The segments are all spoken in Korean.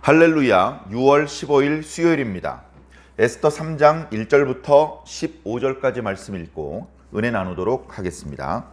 할렐루야. 6월 15일 수요일입니다. 에스더 3장 1절부터 15절까지 말씀 읽고 은혜 나누도록 하겠습니다.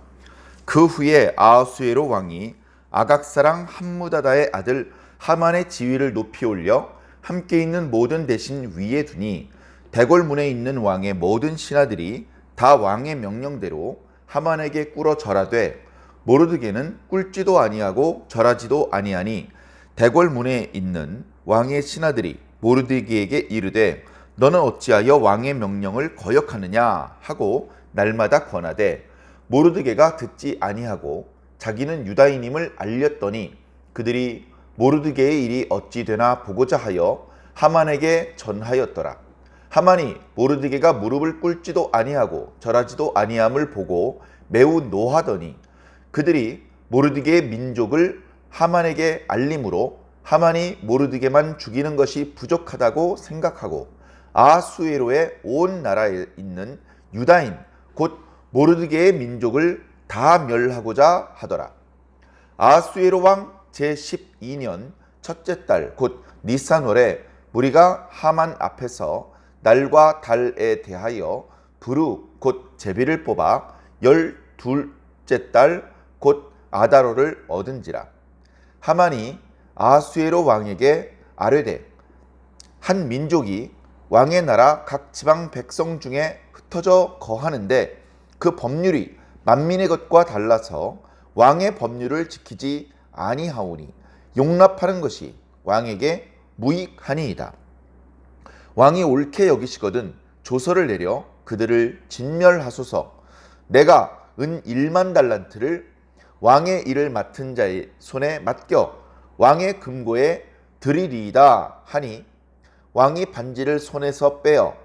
그 후에 아하수에로 왕이 아각사랑 함무다다의 아들 하만의 지위를 높이 올려 함께 있는 모든 대신 위에 두니 대궐문에 있는 왕의 모든 신하들이 다 왕의 명령대로 하만에게 꿇어 절하되 모르드게는 꿇지도 아니하고 절하지도 아니하니 대궐문에 있는 왕의 신하들이 모르드게에게 이르되 너는 어찌하여 왕의 명령을 거역하느냐 하고 날마다 권하되 모르드게가 듣지 아니하고 자기는 유다인임을 알렸더니 그들이 모르드게의 일이 어찌 되나 보고자 하여 하만에게 전하였더라. 하만이 모르드게가 무릎을 꿇지도 아니하고 절하지도 아니함을 보고 매우 노하더니 그들이 모르드게의 민족을 하만에게 알림으로 하만이 모르드게만 죽이는 것이 부족하다고 생각하고 아하수에로의 온 나라에 있는 유다인 곧 모르드게의 민족을 다 멸하고자 하더라. 아하수에로 왕 제12년 첫째 달 곧 니산월에 무리가 하만 앞에서 날과 달에 대하여 부르 곧 제비를 뽑아 12째 달 곧 아다로를 얻은지라. 하만이 아하수에로 왕에게 아뢰되 한 민족이 왕의 나라 각 지방 백성 중에 흩어져 거하는데 그 법률이 만민의 것과 달라서 왕의 법률을 지키지 아니하오니 용납하는 것이 왕에게 무익하니이다. 왕이 옳게 여기시거든 조서를 내려 그들을 진멸하소서. 내가 은 1만 달란트를 왕의 일을 맡은 자의 손에 맡겨 왕의 금고에 드리리이다 하니 왕이 반지를 손에서 빼어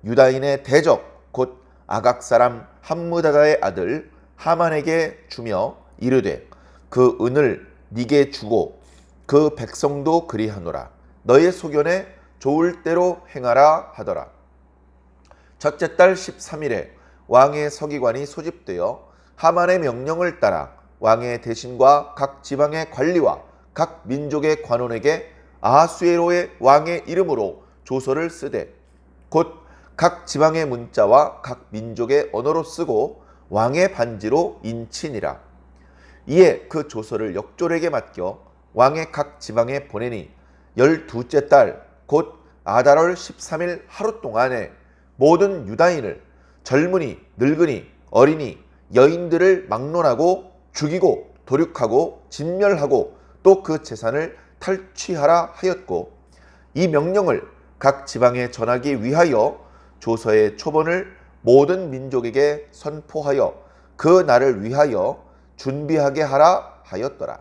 유다인의 대적 곧 아각 사람 함무다다의 아들 하만에게 주며 이르되 그 은을 네게 주고 그 백성도 그리하노라. 너의 소견에 좋을 대로 행하라 하더라. 첫째 달 13일에 왕의 서기관이 소집되어 하만의 명령을 따라 왕의 대신과 각 지방의 관리와 각 민족의 관원에게 아하수에로의 왕의 이름으로 조서를 쓰되 곧 각 지방의 문자와 각 민족의 언어로 쓰고 왕의 반지로 인치니라. 이에 그 조서를 역졸에게 맡겨 왕의 각 지방에 보내니 12째 달 곧 아달월 13일 하루 동안에 모든 유다인을 젊은이, 늙은이, 어린이, 여인들을 막론하고 죽이고 도륙하고 진멸하고 또 그 재산을 탈취하라 하였고 이 명령을 각 지방에 전하기 위하여 조서의 초본을 모든 민족에게 선포하여 그 날을 위하여 준비하게 하라 하였더라.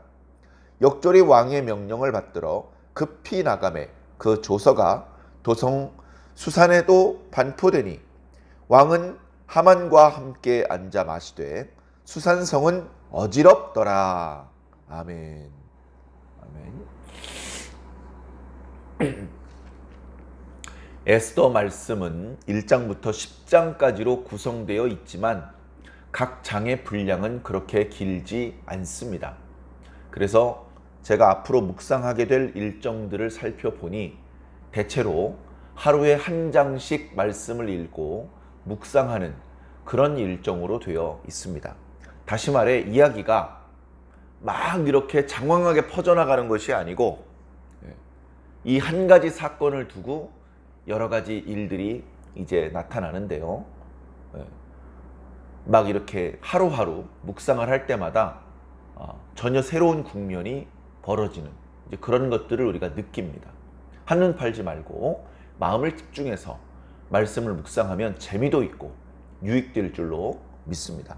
역졸이 왕의 명령을 받들어 급히 나가매 그 조서가 도성 수산에도 반포되니 왕은 하만과 함께 앉아 마시되 수산성은 어지럽더라. 아멘. 아멘. 에스더 말씀은 1장부터 10장까지로 구성되어 있지만 각 장의 분량은 그렇게 길지 않습니다. 그래서 제가 앞으로 묵상하게 될 일정들을 살펴보니 대체로 하루에 한 장씩 말씀을 읽고 묵상하는 그런 일정으로 되어 있습니다. 다시 말해 이야기가 막 이렇게 장황하게 퍼져나가는 것이 아니고 이 한 가지 사건을 두고 여러 가지 일들이 이제 나타나는데요. 막 이렇게 하루하루 묵상을 할 때마다 전혀 새로운 국면이 벌어지는 이제 그런 것들을 우리가 느낍니다. 한눈 팔지 말고 마음을 집중해서 말씀을 묵상하면 재미도 있고 유익될 줄로 믿습니다.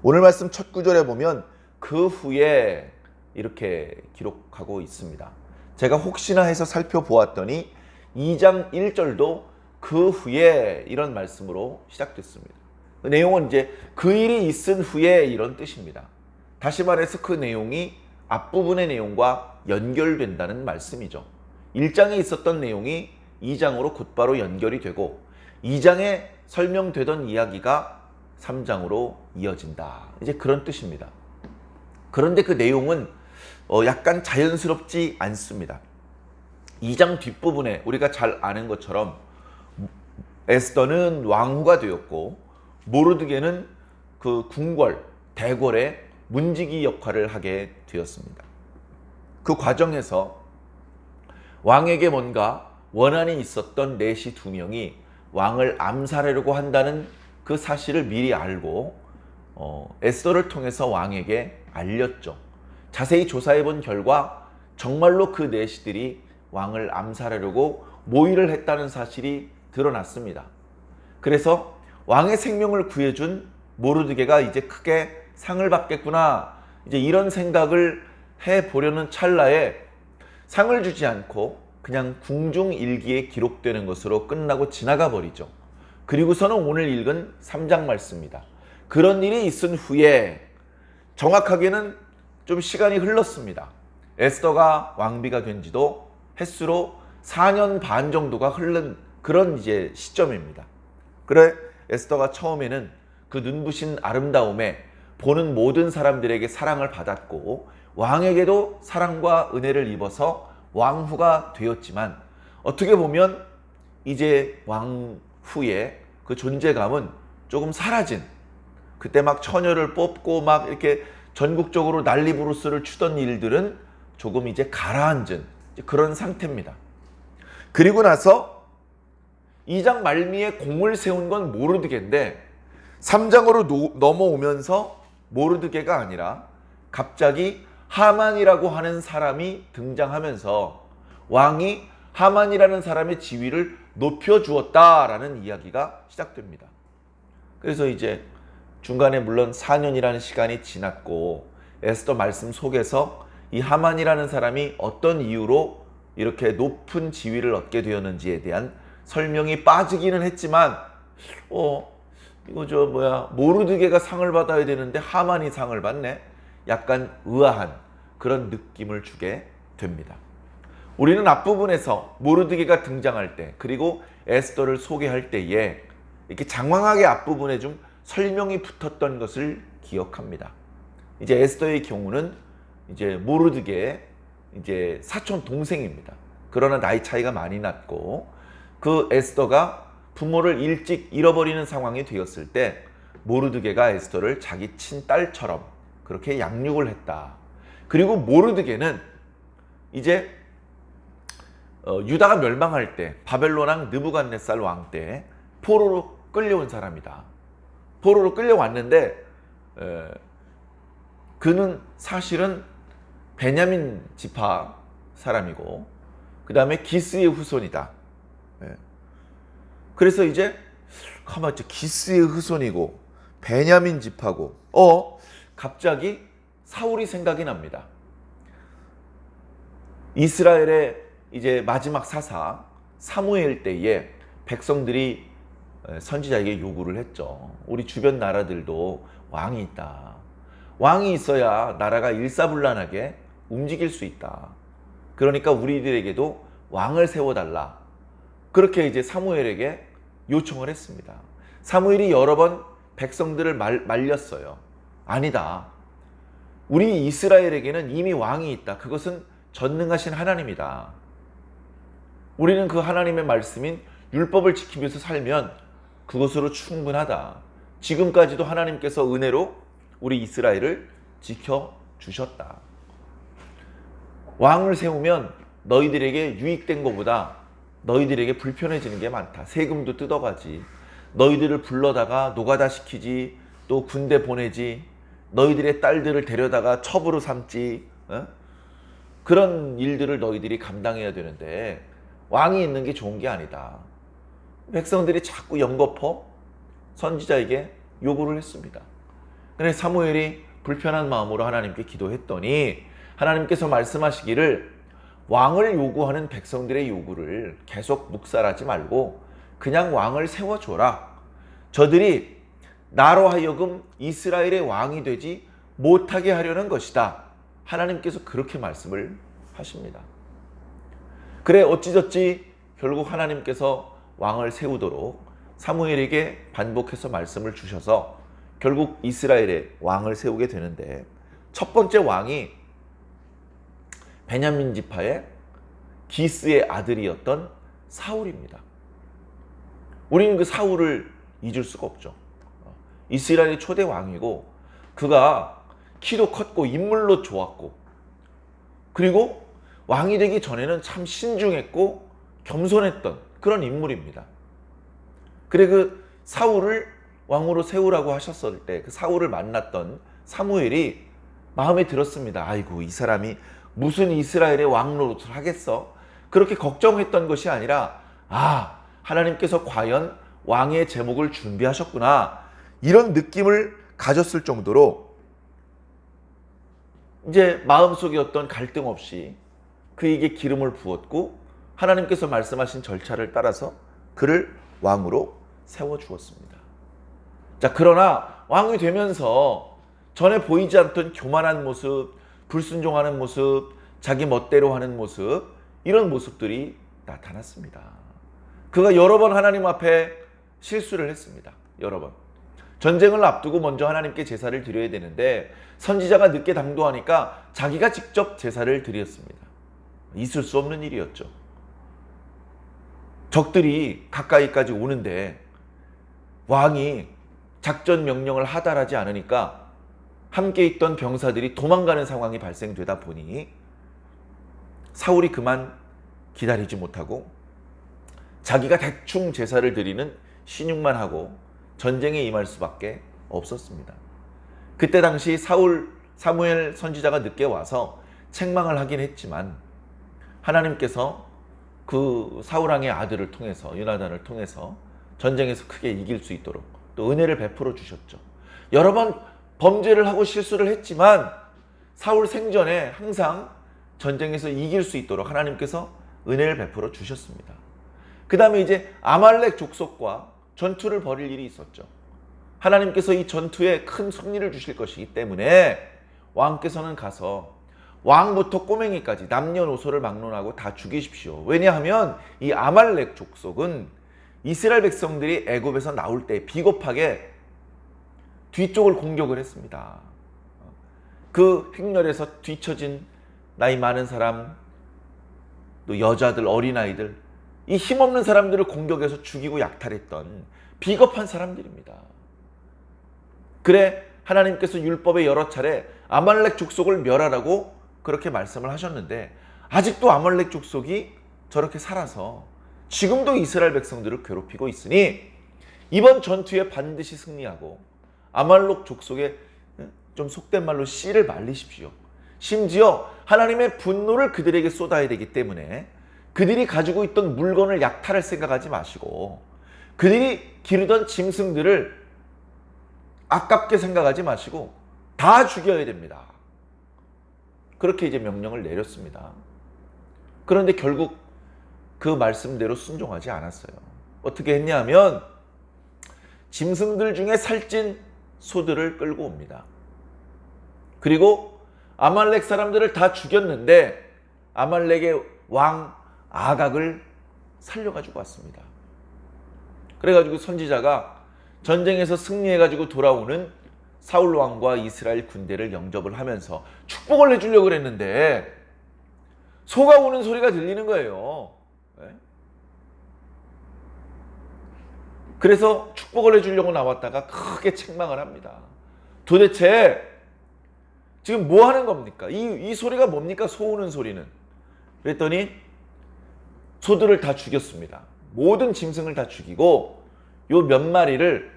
오늘 말씀 첫 구절에 보면 그 후에 이렇게 기록하고 있습니다. 제가 혹시나 해서 살펴보았더니 2장 1절도 그 후에 이런 말씀으로 시작됐습니다. 그 내용은 이제 그 일이 있은 후에 이런 뜻입니다. 다시 말해서 그 내용이 앞부분의 내용과 연결된다는 말씀이죠. 1장에 있었던 내용이 2장으로 곧바로 연결이 되고 2장에 설명되던 이야기가 3장으로 이어진다. 이제 그런 뜻입니다. 그런데 그 내용은 약간 자연스럽지 않습니다. 2장 뒷부분에 우리가 잘 아는 것처럼 에스더는 왕후가 되었고 모르드게는 그 궁궐, 대궐의 문지기 역할을 하게 되었습니다. 그 과정에서 왕에게 뭔가 원한이 있었던 내시 2명이 왕을 암살하려고 한다는 그 사실을 미리 알고 에스더를 통해서 왕에게 알렸죠. 자세히 조사해 본 결과 정말로 그 내시들이 왕을 암살하려고 모의를 했다는 사실이 드러났습니다. 그래서 왕의 생명을 구해준 모르드게가 이제 크게 상을 받겠구나, 이제 이런 생각을 해보려는 찰나에 상을 주지 않고 그냥 궁중일기에 기록되는 것으로 끝나고 지나가 버리죠. 그리고서는 오늘 읽은 3장 말씀입니다. 그런 일이 있은 후에, 정확하게는 좀 시간이 흘렀습니다. 에스더가 왕비가 된 지도 햇수로 4년 반 정도가 흐른 그런 이제 시점입니다. 그래 에스더가 처음에는 그 눈부신 아름다움에 보는 모든 사람들에게 사랑을 받았고 왕에게도 사랑과 은혜를 입어서 왕후가 되었지만, 어떻게 보면 이제 왕후의 그 존재감은 조금 사라진, 그때 막 처녀를 뽑고 막 이렇게 전국적으로 난리부르스를 추던 일들은 조금 이제 가라앉은 그런 상태입니다. 그리고 나서 2장 말미에 공을 세운 건 모르드게인데 3장으로 넘어오면서 모르드게가 아니라 갑자기 하만이라고 하는 사람이 등장하면서 왕이 하만이라는 사람의 지위를 높여주었다라는 이야기가 시작됩니다. 그래서 이제 중간에 물론 4년이라는 시간이 지났고 에스더 말씀 속에서 이 하만이라는 사람이 어떤 이유로 이렇게 높은 지위를 얻게 되었는지에 대한 설명이 빠지기는 했지만 이거 모르드게가 상을 받아야 되는데 하만이 상을 받네, 약간 의아한 그런 느낌을 주게 됩니다. 우리는 앞부분에서 모르드게가 등장할 때, 그리고 에스더를 소개할 때에 이렇게 장황하게 앞부분에 좀 설명이 붙었던 것을 기억합니다. 이제 에스더의 경우는 이제 모르드게의 이제 사촌 동생입니다. 그러나 나이 차이가 많이 났고, 그 에스더가 부모를 일찍 잃어버리는 상황이 되었을 때 모르드게가 에스더를 자기 친딸처럼 그렇게 양육을 했다. 그리고 모르드게는 이제 유다가 멸망할 때 바벨론 왕 느부갓네살 왕 때 포로로 끌려온 사람이다. 포로로 끌려왔는데 그는 사실은 베냐민 지파 사람이고 그 다음에 기스의 후손이다. 그래서 이제 가만히 기스의 후손이고 베냐민 지파고 갑자기 사울이 생각이 납니다. 이스라엘의 이제 마지막 사사 사무엘 때에 백성들이 선지자에게 요구를 했죠. 우리 주변 나라들도 왕이 있다. 왕이 있어야 나라가 일사불란하게 움직일 수 있다. 그러니까 우리들에게도 왕을 세워달라. 그렇게 이제 사무엘에게 요청을 했습니다. 사무엘이 여러 번 백성들을 말렸어요. 아니다. 우리 이스라엘에게는 이미 왕이 있다. 그것은 전능하신 하나님이다. 우리는 그 하나님의 말씀인 율법을 지키면서 살면 그것으로 충분하다. 지금까지도 하나님께서 은혜로 우리 이스라엘을 지켜주셨다. 왕을 세우면 너희들에게 유익된 것보다 너희들에게 불편해지는 게 많다. 세금도 뜯어가지. 너희들을 불러다가 노가다 시키지. 또 군대 보내지. 너희들의 딸들을 데려다가 첩으로 삼지. 그런 일들을 너희들이 감당해야 되는데 왕이 있는 게 좋은 게 아니다. 백성들이 자꾸 연거푸 선지자에게 요구를 했습니다. 그래서 사무엘이 불편한 마음으로 하나님께 기도했더니 하나님께서 말씀하시기를 왕을 요구하는 백성들의 요구를 계속 묵살하지 말고 그냥 왕을 세워줘라. 저들이 나로 하여금 이스라엘의 왕이 되지 못하게 하려는 것이다. 하나님께서 그렇게 말씀을 하십니다. 그래 어찌저찌 결국 하나님께서 왕을 세우도록 사무엘에게 반복해서 말씀을 주셔서 결국 이스라엘의 왕을 세우게 되는데, 첫 번째 왕이 베냐민 지파의 기스의 아들이었던 사울입니다. 우리는 그 사울을 잊을 수가 없죠. 이스라엘의 초대 왕이고 그가 키도 컸고 인물로 좋았고 그리고 왕이 되기 전에는 참 신중했고 겸손했던 그런 인물입니다. 그래 그 사울을 왕으로 세우라고 하셨을 때 그 사울을 만났던 사무엘이 마음에 들었습니다. 아이고 이 사람이 무슨 이스라엘의 왕 노릇을 하겠어? 그렇게 걱정했던 것이 아니라 하나님께서 과연 왕의 제목을 준비하셨구나 이런 느낌을 가졌을 정도로 이제 마음속에 어떤 갈등 없이 그에게 기름을 부었고 하나님께서 말씀하신 절차를 따라서 그를 왕으로 세워주었습니다. 자, 그러나 왕이 되면서 전에 보이지 않던 교만한 모습, 불순종하는 모습, 자기 멋대로 하는 모습 이런 모습들이 나타났습니다. 그가 여러 번 하나님 앞에 실수를 했습니다. 여러 번. 전쟁을 앞두고 먼저 하나님께 제사를 드려야 되는데 선지자가 늦게 당도하니까 자기가 직접 제사를 드렸습니다. 있을 수 없는 일이었죠. 적들이 가까이까지 오는데 왕이 작전 명령을 하달하지 않으니까 함께 있던 병사들이 도망가는 상황이 발생되다 보니 사울이 그만 기다리지 못하고 자기가 대충 제사를 드리는 신용만 하고 전쟁에 임할 수밖에 없었습니다. 그때 당시 사무엘 선지자가 늦게 와서 책망을 하긴 했지만 하나님께서 그 사울왕의 아들을 통해서 요나단을 통해서 전쟁에서 크게 이길 수 있도록 또 은혜를 베풀어 주셨죠. 여러 번 범죄를 하고 실수를 했지만 사울 생전에 항상 전쟁에서 이길 수 있도록 하나님께서 은혜를 베풀어 주셨습니다. 그 다음에 이제 아말렉 족속과 전투를 벌일 일이 있었죠. 하나님께서 이 전투에 큰 승리를 주실 것이기 때문에 왕께서는 가서 왕부터 꼬맹이까지 남녀노소를 막론하고 다 죽이십시오. 왜냐하면 이 아말렉 족속은 이스라엘 백성들이 애굽에서 나올 때 비겁하게 뒤쪽을 공격을 했습니다. 그 행렬에서 뒤처진 나이 많은 사람, 또 여자들, 어린아이들, 이 힘없는 사람들을 공격해서 죽이고 약탈했던 비겁한 사람들입니다. 그래 하나님께서 율법에 여러 차례 아말렉 족속을 멸하라고 그렇게 말씀을 하셨는데 아직도 아말렉 족속이 저렇게 살아서 지금도 이스라엘 백성들을 괴롭히고 있으니 이번 전투에 반드시 승리하고 아말렉 족속에 좀 속된 말로 씨를 말리십시오. 심지어 하나님의 분노를 그들에게 쏟아야 되기 때문에 그들이 가지고 있던 물건을 약탈할 생각하지 마시고 그들이 기르던 짐승들을 아깝게 생각하지 마시고 다 죽여야 됩니다. 그렇게 이제 명령을 내렸습니다. 그런데 결국 그 말씀대로 순종하지 않았어요. 어떻게 했냐면 짐승들 중에 살찐 소들을 끌고 옵니다. 그리고 아말렉 사람들을 다 죽였는데 아말렉의 왕 아각을 살려가지고 왔습니다. 그래가지고 선지자가 전쟁에서 승리해가지고 돌아오는 사울 왕과 이스라엘 군대를 영접을 하면서 축복을 해주려고 그랬는데 소가 우는 소리가 들리는 거예요. 그래서 축복을 해주려고 나왔다가 크게 책망을 합니다. 도대체 지금 뭐 하는 겁니까? 이 소리가 뭡니까? 소 우는 소리는. 그랬더니 소들을 다 죽였습니다. 모든 짐승을 다 죽이고 요 몇 마리를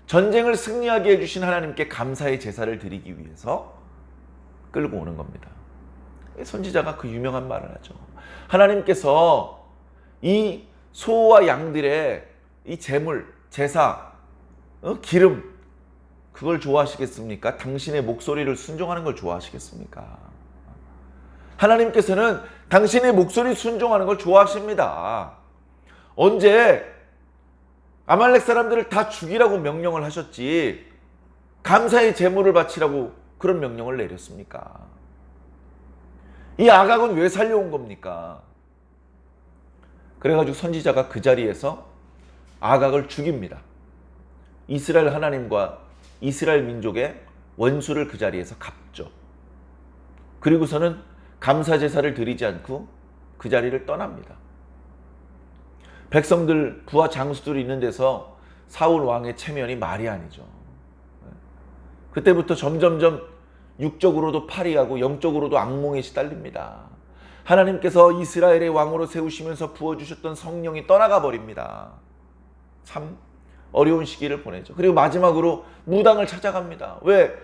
전쟁을 승리하게 해주신 하나님께 감사의 제사를 드리기 위해서 끌고 오는 겁니다. 선지자가 그 유명한 말을 하죠. 하나님께서 이 소와 양들의 이 제물, 제사, 기름 그걸 좋아하시겠습니까? 당신의 목소리를 순종하는 걸 좋아하시겠습니까? 하나님께서는 당신의 목소리 순종하는 걸 좋아하십니다. 언제 아말렉 사람들을 다 죽이라고 명령을 하셨지 감사의 제물을 바치라고 그런 명령을 내렸습니까? 이 아각은 왜 살려온 겁니까? 그래가지고 선지자가 그 자리에서 아각을 죽입니다. 이스라엘 하나님과 이스라엘 민족의 원수를 그 자리에서 갚죠. 그리고서는 감사 제사를 드리지 않고 그 자리를 떠납니다. 백성들, 부하 장수들이 있는 데서 사울 왕의 체면이 말이 아니죠. 그때부터 점점점 육적으로도 파리하고 영적으로도 악몽에 시달립니다. 하나님께서 이스라엘의 왕으로 세우시면서 부어주셨던 성령이 떠나가 버립니다. 참 어려운 시기를 보내죠. 그리고 마지막으로 무당을 찾아갑니다. 왜?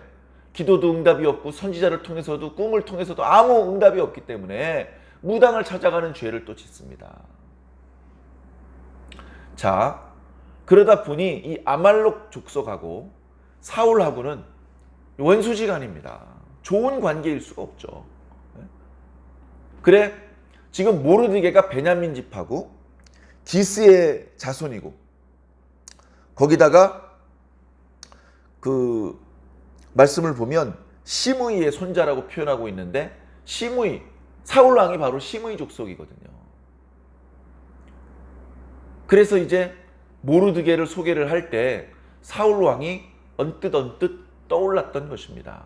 기도도 응답이 없고 선지자를 통해서도 꿈을 통해서도 아무 응답이 없기 때문에 무당을 찾아가는 죄를 또 짓습니다. 자, 그러다 보니 이 아말렉 족속하고 사울하고는 원수지간입니다. 좋은 관계일 수가 없죠. 그래, 지금 모르드게가 베냐민 집하고 기스의 자손이고, 거기다가 그 말씀을 보면 시므이의 손자라고 표현하고 있는데, 시므이, 사울 왕이 바로 시므이 족속이거든요. 그래서 이제 모르드게를 소개를 할 때 사울 왕이 언뜻 떠올랐던 것입니다.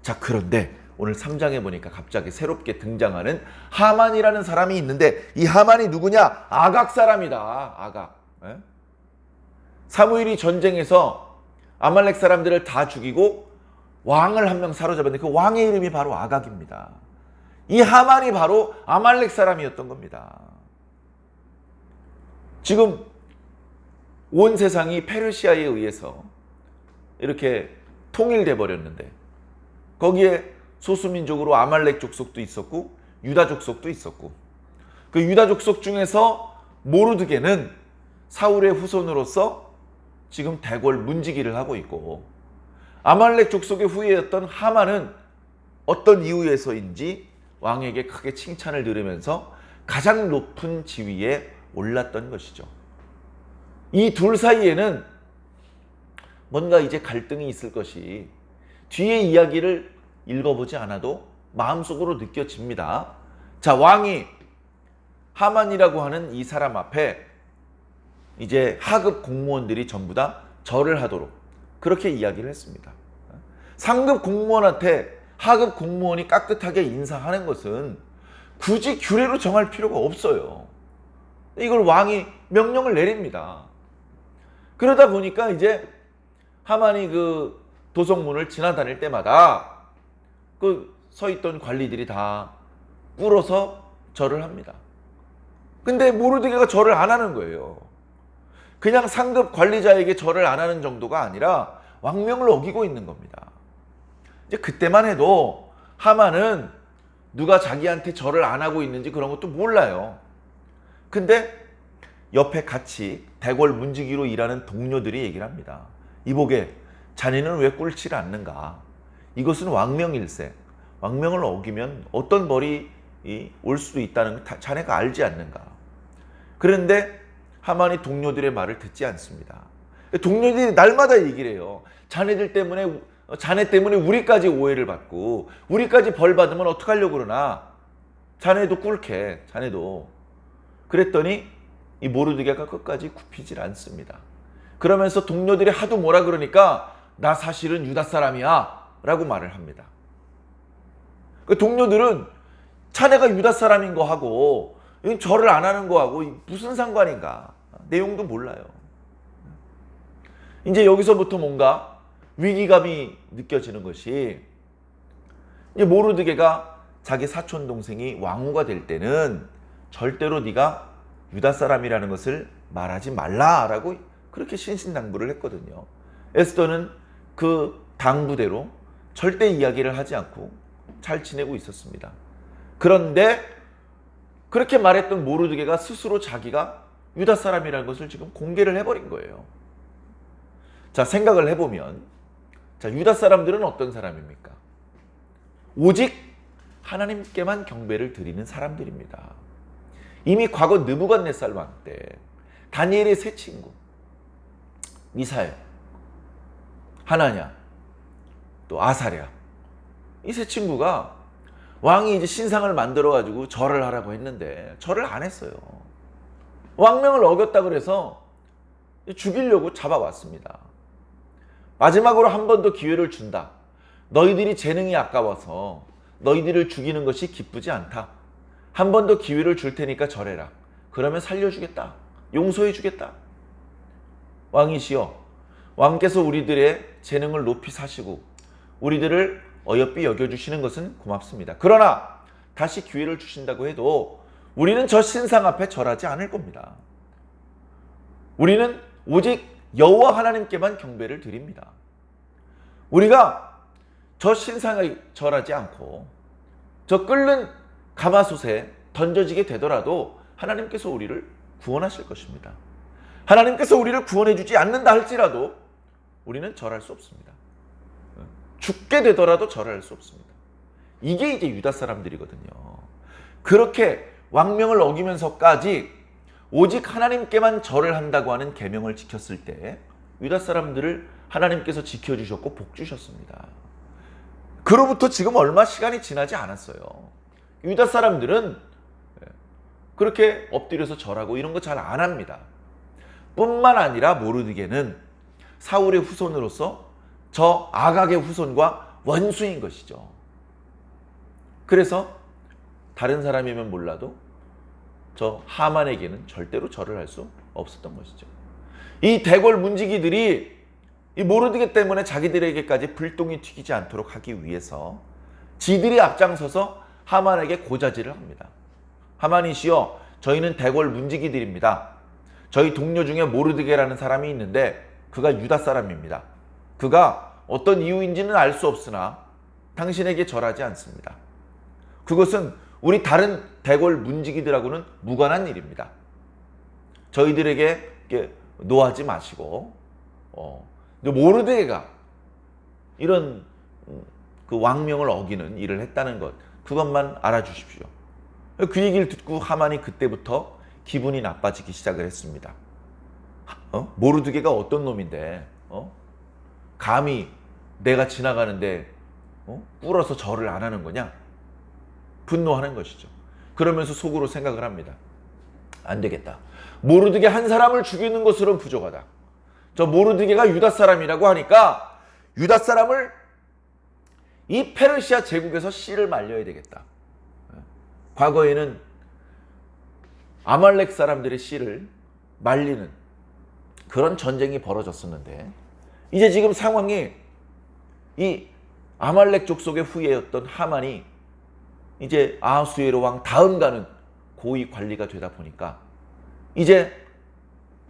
자, 그런데 오늘 3장에 보니까 갑자기 새롭게 등장하는 하만이라는 사람이 있는데, 이 하만이 누구냐? 아각 사람이다. 아각. 사무엘이 전쟁에서 아말렉 사람들을 다 죽이고 왕을 한 명 사로잡았는데 그 왕의 이름이 바로 아각입니다. 이 하만이 바로 아말렉 사람이었던 겁니다. 지금 온 세상이 페르시아에 의해서 이렇게 통일돼 버렸는데, 거기에 소수민족으로 아말렉 족속도 있었고 유다 족속도 있었고, 그 유다 족속 중에서 모르드게는 사울의 후손으로서 지금 대궐 문지기를 하고 있고, 아말렉 족속의 후예였던 하만은 어떤 이유에서인지 왕에게 크게 칭찬을 들으면서 가장 높은 지위에 올랐던 것이죠. 이 둘 사이에는 뭔가 이제 갈등이 있을 것이 뒤의 이야기를 읽어보지 않아도 마음속으로 느껴집니다. 자, 왕이 하만이라고 하는 이 사람 앞에 이제 하급 공무원들이 전부 다 절을 하도록 그렇게 이야기를 했습니다. 상급 공무원한테 하급 공무원이 깍듯하게 인사하는 것은 굳이 규례로 정할 필요가 없어요. 이걸 왕이 명령을 내립니다. 그러다 보니까 이제 하만이 그 도성문을 지나다닐 때마다 그 서 있던 관리들이 다 꿇어서 절을 합니다. 근데 모르드게가 절을 안 하는 거예요. 그냥 상급 관리자에게 절을 안 하는 정도가 아니라 왕명을 어기고 있는 겁니다. 이제 그때만 해도 하만은 누가 자기한테 절을 안 하고 있는지 그런 것도 몰라요. 근데 옆에 같이 대궐 문지기로 일하는 동료들이 얘기를 합니다. 이보게, 자네는 왜 꿇지를 않는가? 이것은 왕명일세. 왕명을 어기면 어떤 벌이 올 수도 있다는 걸 자네가 알지 않는가? 그런데 하만이 동료들의 말을 듣지 않습니다. 동료들이 날마다 얘기를 해요. 자네 때문에 우리까지 오해를 받고 우리까지 벌 받으면 어떡하려고 그러나? 자네도 꿇게, 자네도. 그랬더니 이 모르드게가 끝까지 굽히질 않습니다. 그러면서 동료들이 하도 뭐라 그러니까 나 사실은 유다 사람이야 라고 말을 합니다. 그 동료들은 자네가 유다 사람인 거 하고 절을 안 하는 거 하고 무슨 상관인가? 내용도 몰라요. 이제 여기서부터 뭔가 위기감이 느껴지는 것이, 이제 모르드게가 자기 사촌 동생이 왕후가 될 때는 절대로 네가 유다 사람이라는 것을 말하지 말라라고 그렇게 신신당부를 했거든요. 에스더는 그 당부대로 절대 이야기를 하지 않고 잘 지내고 있었습니다. 그런데 그렇게 말했던 모르드게가 스스로 자기가 유다 사람이라는 것을 지금 공개를 해버린 거예요. 자, 생각을 해보면, 자, 유다 사람들은 어떤 사람입니까? 오직 하나님께만 경배를 드리는 사람들입니다. 이미 과거 느부갓네살 왕 때 다니엘의 세 친구 미사엘, 하나냐, 또 아사랴, 이 세 친구가 왕이 이제 신상을 만들어 가지고 절을 하라고 했는데 절을 안 했어요. 왕명을 어겼다 그래서 죽이려고 잡아왔습니다. 마지막으로 한 번 더 기회를 준다. 너희들이 재능이 아까워서 너희들을 죽이는 것이 기쁘지 않다. 한 번 더 기회를 줄 테니까 절해라. 그러면 살려주겠다. 용서해주겠다. 왕이시여, 왕께서 우리들의 재능을 높이 사시고 우리들을 어여삐 여겨주시는 것은 고맙습니다. 그러나 다시 기회를 주신다고 해도 우리는 저 신상 앞에 절하지 않을 겁니다. 우리는 오직 여호와 하나님께만 경배를 드립니다. 우리가 저 신상에 절하지 않고 저 끓는 가마솥에 던져지게 되더라도 하나님께서 우리를 구원하실 것입니다. 하나님께서 우리를 구원해 주지 않는다 할지라도 우리는 절할 수 없습니다. 죽게 되더라도 절할 수 없습니다. 이게 이제 유다 사람들이거든요. 그렇게 왕명을 어기면서까지 오직 하나님께만 절을 한다고 하는 계명을 지켰을 때 유다 사람들을 하나님께서 지켜주셨고 복 주셨습니다. 그로부터 지금 얼마 시간이 지나지 않았어요. 유다 사람들은 그렇게 엎드려서 절하고 이런 거 잘 안 합니다. 뿐만 아니라 모르드게는 사울의 후손으로서 저 아각의 후손과 원수인 것이죠. 그래서 다른 사람이면 몰라도 저 하만에게는 절대로 절을 할 수 없었던 것이죠. 이 대궐 문지기들이 이 모르드게 때문에 자기들에게까지 불똥이 튀기지 않도록 하기 위해서 지들이 앞장서서 하만에게 고자질을 합니다. 하만이시여, 저희는 대궐 문지기들입니다. 저희 동료 중에 모르드게라는 사람이 있는데 그가 유다 사람입니다. 그가 어떤 이유인지는 알 수 없으나 당신에게 절하지 않습니다. 그것은 우리 다른 대궐 문지기들하고는 무관한 일입니다. 저희들에게 노하지 마시고 모르드게가 이런 그 왕명을 어기는 일을 했다는 것, 그것만 알아주십시오. 그 얘기를 듣고 하만이 그때부터 기분이 나빠지기 시작을 했습니다. 모르드게가 어떤 놈인데 감히 내가 지나가는데 꿇어서 절을 안 하는 거냐? 분노하는 것이죠. 그러면서 속으로 생각을 합니다. 안 되겠다. 모르드게 한 사람을 죽이는 것으로는 부족하다. 저 모르드게가 유다 사람이라고 하니까 유다 사람을 이 페르시아 제국에서 씨를 말려야 되겠다. 과거에는 아말렉 사람들의 씨를 말리는 그런 전쟁이 벌어졌었는데 이제 지금 상황이 이 아말렉 족속의 후예였던 하만이 이제 아하수에로 왕 다음 가는 고위 관리가 되다 보니까 이제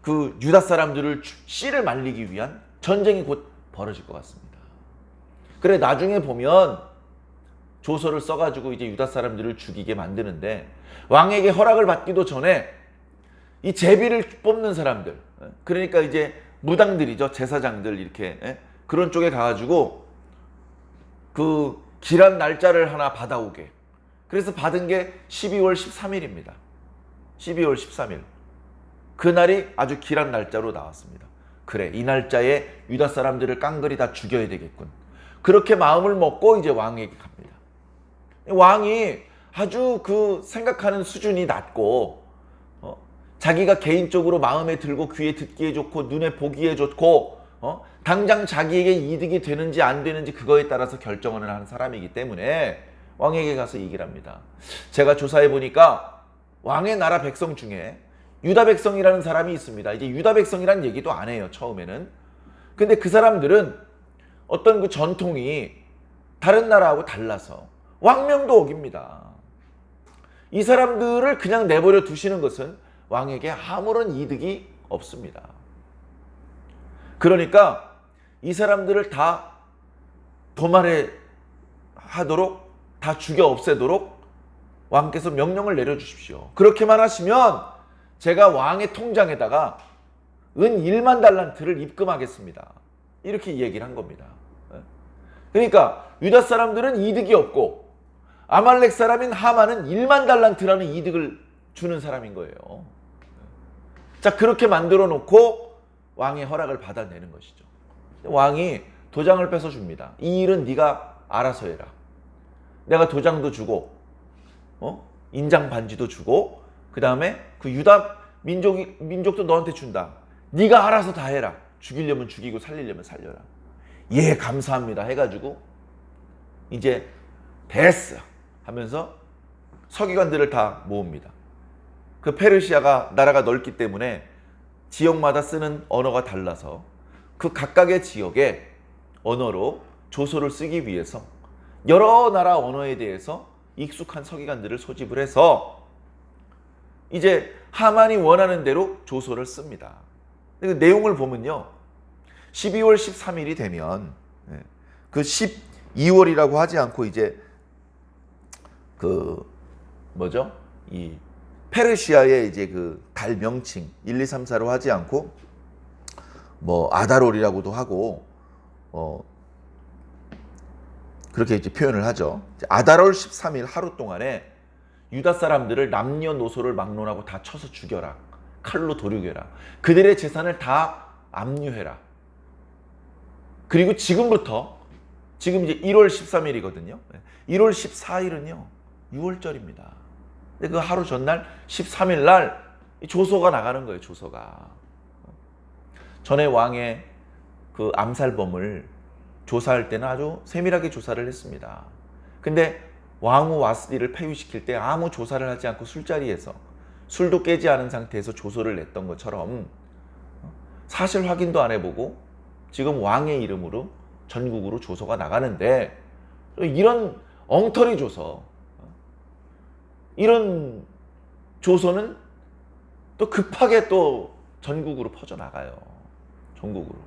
그 유다 사람들을 씨를 말리기 위한 전쟁이 곧 벌어질 것 같습니다. 그래 나중에 보면 조서를 써가지고 이제 유다 사람들을 죽이게 만드는데 왕에게 허락을 받기도 전에 이 제비를 뽑는 사람들, 그러니까 이제 무당들이죠, 제사장들 이렇게 그런 쪽에 가가지고 그 기란 날짜를 하나 받아오게. 그래서 받은 게 12월 13일입니다. 12월 13일. 그날이 아주 기란 날짜로 나왔습니다. 그래, 이 날짜에 유다 사람들을 깡그리 다 죽여야 되겠군. 그렇게 마음을 먹고 이제 왕에게 갑니다. 왕이 아주 그 생각하는 수준이 낮고 자기가 개인적으로 마음에 들고 귀에 듣기에 좋고 눈에 보기에 좋고 당장 자기에게 이득이 되는지 안 되는지 그거에 따라서 결정을 하는 사람이기 때문에 왕에게 가서 얘기를 합니다. 제가 조사해 보니까 왕의 나라 백성 중에 유다 백성이라는 사람이 있습니다. 이제 유다 백성이라는 얘기도 안 해요, 처음에는. 근데 그 사람들은 어떤 그 전통이 다른 나라하고 달라서 왕명도 어깁니다. 이 사람들을 그냥 내버려 두시는 것은 왕에게 아무런 이득이 없습니다. 그러니까 이 사람들을 다 도말해 하도록, 다 죽여 없애도록 왕께서 명령을 내려주십시오. 그렇게만 하시면 제가 왕의 통장에다가 은 1만 달란트를 입금하겠습니다. 이렇게 얘기를 한 겁니다. 그러니까 유다 사람들은 이득이 없고 아말렉 사람인 하만은 1만 달란트라는 이득을 주는 사람인 거예요. 자, 그렇게 만들어 놓고 왕의 허락을 받아내는 것이죠. 왕이 도장을 뺏어 줍니다. 이 일은 네가 알아서 해라. 내가 도장도 주고 인장 반지도 주고 그 다음에 그 유다 민족도 너한테 준다. 네가 알아서 다 해라. 죽이려면 죽이고 살리려면 살려라. 예, 감사합니다 해가지고 이제 됐어 하면서 서기관들을 다 모읍니다. 그 페르시아가 나라가 넓기 때문에 지역마다 쓰는 언어가 달라서 그 각각의 지역의 언어로 조서를 쓰기 위해서 여러 나라 언어에 대해서 익숙한 서기관들을 소집을 해서 이제 하만이 원하는 대로 조서를 씁니다. 그 내용을 보면요. 12월 13일이 되면 그 12월이라고 하지 않고 이제 그 뭐죠? 이 페르시아의 이제 그 달 명칭 1, 2, 3, 4로 하지 않고 뭐 아다롤이라고도 하고 그렇게 이제 표현을 하죠. 아다롤 13일 하루 동안에 유다 사람들을 남녀노소를 막론하고 다 쳐서 죽여라. 칼로 도륙해라. 그들의 재산을 다 압류해라. 그리고 지금부터 지금 이제 1월 13일이거든요. 1월 14일은요. 6월절입니다. 근데 그 하루 전날 13일 날 조서가 나가는 거예요. 조서가. 전에 왕의 그 암살범을 조사할 때는 아주 세밀하게 조사를 했습니다. 근데 왕후 와스디를 폐위시킬 때 아무 조사를 하지 않고 술자리에서 술도 깨지 않은 상태에서 조서를 냈던 것처럼 사실 확인도 안 해보고 지금 왕의 이름으로 전국으로 조서가 나가는데 이런 엉터리 조서, 이런 조서는 또 급하게 또 전국으로 퍼져나가요. 전국으로.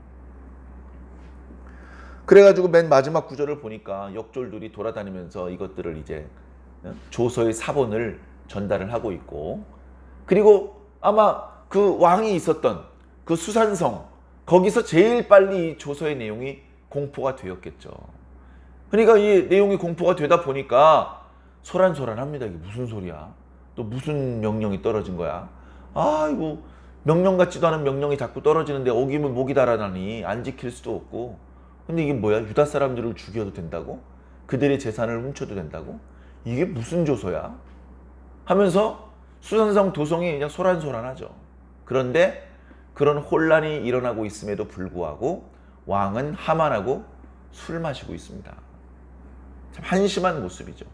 그래가지고 맨 마지막 구절을 보니까 역졸들이 돌아다니면서 이것들을 이제 조서의 사본을 전달을 하고 있고, 그리고 아마 그 왕이 있었던 그 수산성, 거기서 제일 빨리 이 조서의 내용이 공포가 되었겠죠. 그러니까 이 내용이 공포가 되다 보니까 소란소란합니다. 이게 무슨 소리야? 또 무슨 명령이 떨어진 거야? 아이고, 명령 같지도 않은 명령이 자꾸 떨어지는데 어기면 목이 달아나니 안 지킬 수도 없고. 근데 이게 뭐야? 유다 사람들을 죽여도 된다고? 그들의 재산을 훔쳐도 된다고? 이게 무슨 조서야? 하면서 수산성 도성이 그냥 소란소란하죠. 그런데 그런 혼란이 일어나고 있음에도 불구하고 왕은 하만하고 술 마시고 있습니다. 참 한심한 모습이죠.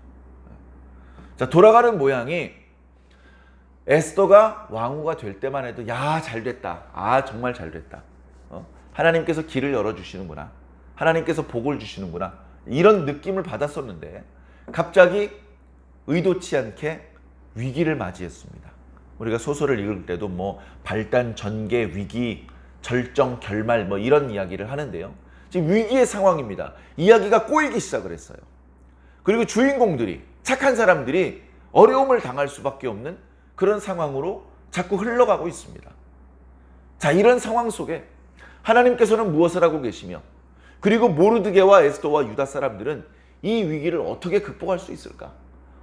자, 돌아가는 모양이 에스더가 왕후가 될 때만 해도 야, 잘 됐다. 아, 정말 잘 됐다. 하나님께서 길을 열어주시는구나. 하나님께서 복을 주시는구나. 이런 느낌을 받았었는데 갑자기 의도치 않게 위기를 맞이했습니다. 우리가 소설을 읽을 때도 뭐 발단, 전개, 위기, 절정, 결말 뭐 이런 이야기를 하는데요. 지금 위기의 상황입니다. 이야기가 꼬이기 시작을 했어요. 그리고 주인공들이, 착한 사람들이 어려움을 당할 수밖에 없는 그런 상황으로 자꾸 흘러가고 있습니다. 자, 이런 상황 속에 하나님께서는 무엇을 하고 계시며, 그리고 모르드게와 에스더와 유다 사람들은 이 위기를 어떻게 극복할 수 있을까?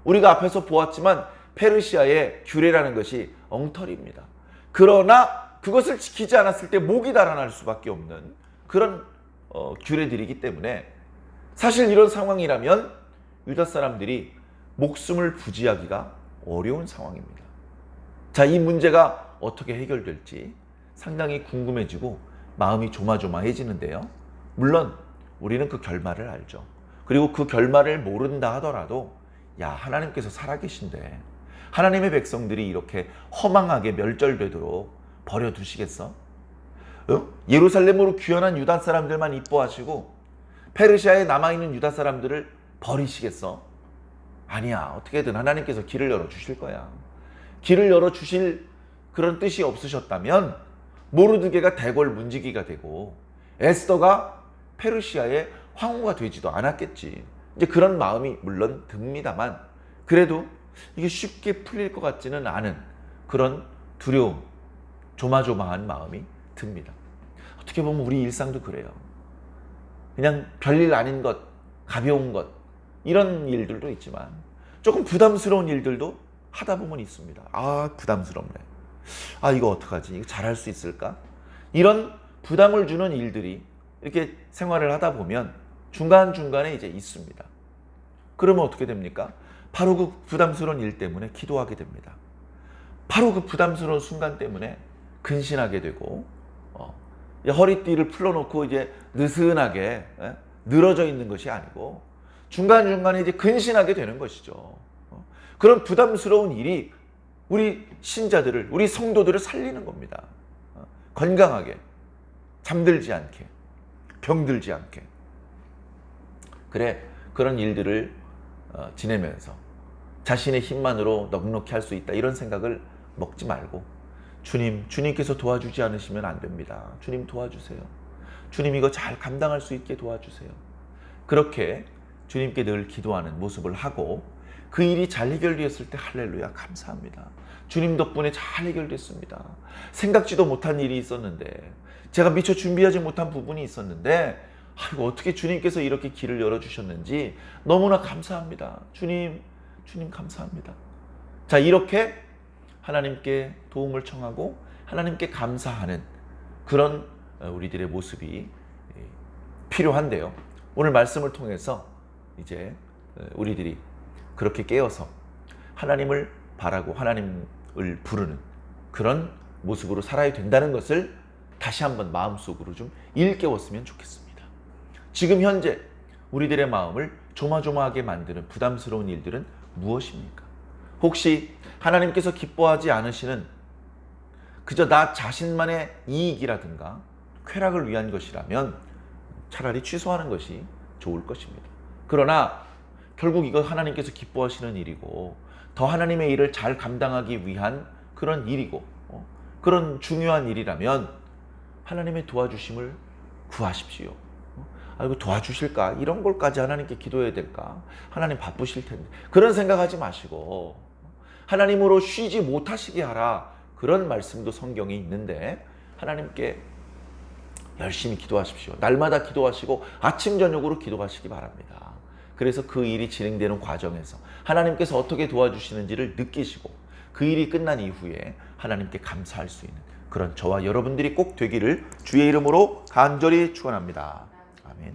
우리가 앞에서 보았지만 페르시아의 규례라는 것이 엉터리입니다. 그러나 그것을 지키지 않았을 때 목이 달아날 수밖에 없는 그런 규례들이기 때문에 사실 이런 상황이라면 유다 사람들이 목숨을 부지하기가 어려운 상황입니다. 자, 이 문제가 어떻게 해결될지 상당히 궁금해지고 마음이 조마조마해지는데요. 물론 우리는 그 결말을 알죠. 그리고 그 결말을 모른다 하더라도 야, 하나님께서 살아계신데 하나님의 백성들이 이렇게 허망하게 멸절되도록 버려두시겠어? 예루살렘으로 귀환한 유다 사람들만 이뻐하시고 페르시아에 남아있는 유다 사람들을 버리시겠어? 아니야. 어떻게든 하나님께서 길을 열어주실 거야. 길을 열어주실 그런 뜻이 없으셨다면 모르드게가 대궐문지기가 되고 에스더가 페르시아의 황후가 되지도 않았겠지. 이제 그런 마음이 물론 듭니다만 그래도 이게 쉽게 풀릴 것 같지는 않은 그런 두려움, 조마조마한 마음이 듭니다. 어떻게 보면 우리 일상도 그래요. 그냥 별일 아닌 것, 가벼운 것, 이런 일들도 있지만 조금 부담스러운 일들도 하다 보면 있습니다. 아, 부담스럽네. 아, 이거 어떡하지? 이거 잘할 수 있을까? 이런 부담을 주는 일들이 이렇게 생활을 하다 보면 중간중간에 이제 있습니다. 그러면 어떻게 됩니까? 바로 그 부담스러운 일 때문에 기도하게 됩니다. 바로 그 부담스러운 순간 때문에 근신하게 되고 허리띠를 풀어놓고 이제 느슨하게 늘어져 있는 것이 아니고 중간중간에 이제 근신하게 되는 것이죠. 그런 부담스러운 일이 우리 신자들을, 우리 성도들을 살리는 겁니다. 건강하게, 잠들지 않게, 병들지 않게. 그래, 그런 일들을 지내면서 자신의 힘만으로 넉넉히 할 수 있다, 이런 생각을 먹지 말고 주님께서 도와주지 않으시면 안 됩니다. 주님 도와주세요. 주님 이거 잘 감당할 수 있게 도와주세요. 그렇게 주님께 늘 기도하는 모습을 하고 그 일이 잘 해결되었을 때 할렐루야 감사합니다. 주님 덕분에 잘 해결됐습니다. 생각지도 못한 일이 있었는데, 제가 미처 준비하지 못한 부분이 있었는데, 아이고 어떻게 주님께서 이렇게 길을 열어주셨는지 너무나 감사합니다. 주님 감사합니다. 자, 이렇게 하나님께 도움을 청하고 하나님께 감사하는 그런 우리들의 모습이 필요한데요. 오늘 말씀을 통해서 이제 우리들이 그렇게 깨어서 하나님을 바라고 하나님을 부르는 그런 모습으로 살아야 된다는 것을 다시 한번 마음속으로 좀 일깨웠으면 좋겠습니다. 지금 현재 우리들의 마음을 조마조마하게 만드는 부담스러운 일들은 무엇입니까? 혹시 하나님께서 기뻐하지 않으시는 그저 나 자신만의 이익이라든가 쾌락을 위한 것이라면 차라리 취소하는 것이 좋을 것입니다. 그러나 결국 이거 하나님께서 기뻐하시는 일이고 더 하나님의 일을 잘 감당하기 위한 그런 일이고 그런 중요한 일이라면 하나님의 도와주심을 구하십시오. 이거 도와주실까? 이런 걸까지 하나님께 기도해야 될까? 하나님 바쁘실 텐데. 그런 생각하지 마시고 하나님으로 쉬지 못하시게 하라. 그런 말씀도 성경에 있는데 하나님께 열심히 기도하십시오. 날마다 기도하시고 아침 저녁으로 기도하시기 바랍니다. 그래서 그 일이 진행되는 과정에서 하나님께서 어떻게 도와주시는지를 느끼시고 그 일이 끝난 이후에 하나님께 감사할 수 있는 그런 저와 여러분들이 꼭 되기를 주의 이름으로 간절히 축원합니다. 아멘.